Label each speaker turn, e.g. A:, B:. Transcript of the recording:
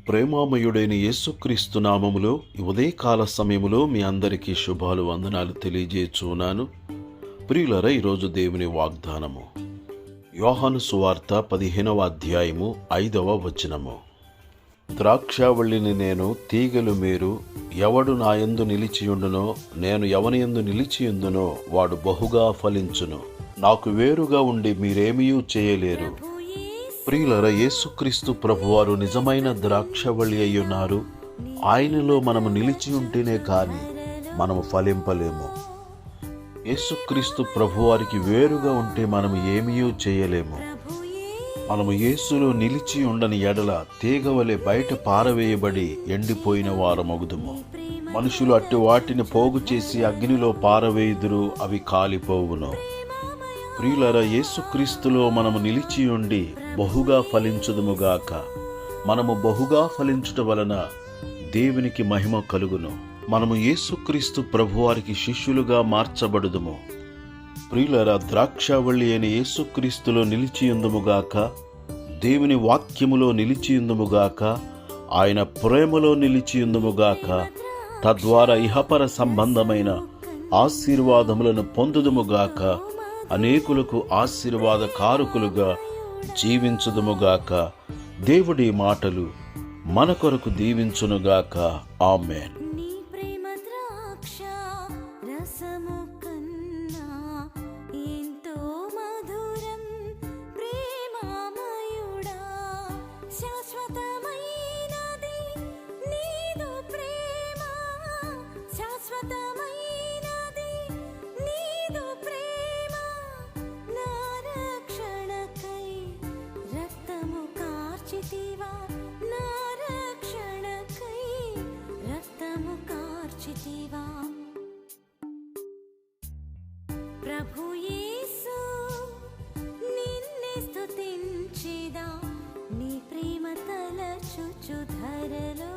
A: ప్రేమామయుడైన యేసుక్రీస్తు నామములో ఈ ఉదయకాల సమయములో మీ అందరికీ శుభాలు వందనాలు తెలియజేస్తున్నాను. ప్రియులరా, ఈరోజు దేవుని వాగ్దానము యోహాను సువార్త 15వ అధ్యాయము 5వ వచనము. ద్రాక్షావళిని నేను, తీగలు మీరు. ఎవడు నా యందు నిలిచియుండునో, నేను ఎవని యందు నిలిచియుందునో వాడు బహుగా ఫలించును. నాకు వేరుగా ఉండి మీరేమీ చేయలేరు. ప్రియులరా, యేసుక్రీస్తు ప్రభువారు నిజమైన ద్రాక్షవళి అయ్యున్నారు. ఆయనలో మనము నిలిచి ఉంటేనే కానీ మనము ఫలింపలేము. యేసుక్రీస్తు ప్రభువారికి వేరుగా ఉంటే మనము ఏమీ చేయలేము. మనము యేసులో నిలిచి ఉండని ఎడల తీగవలె బయట పారవేయబడి ఎండిపోయిన వారమగుదుము. మనుషులు అట్టి వాటిని పోగు చేసి అగ్నిలో పారవేయుదురు, అవి కాలిపోవును. ప్రియులరా, యేసుక్రీస్తులో మనము నిలిచి ఉండి బహుగా ఫలించుదుముగాక. మనము బహుగా ఫలించుట వలన దేవునికి మహిమ కలుగును. మనము యేసుక్రీస్తు ప్రభువారికి శిష్యులుగా మార్చబడుదుము. ప్రియులరా, ద్రాక్షావళి అయిన యేసుక్రీస్తులో నిలిచియుందుముగాక, దేవుని వాక్యములో నిలిచియుందుముగాక, ఆయన ప్రేమలో నిలిచియుందుముగాక. తద్వారా ఇహపర సంబంధమైన ఆశీర్వాదములను పొందుదుముగాక. అనేకులకు ఆశీర్వాద కారకులుగా జీవించుదుముగాక. దేవుడి మాటలు మన కొరకు దీవించునుగాక. ఆమేన్.
B: ప్రభు యేసు నిన్నే స్తుతించెదా, నీ ప్రేమ తలచుచు ధరలో.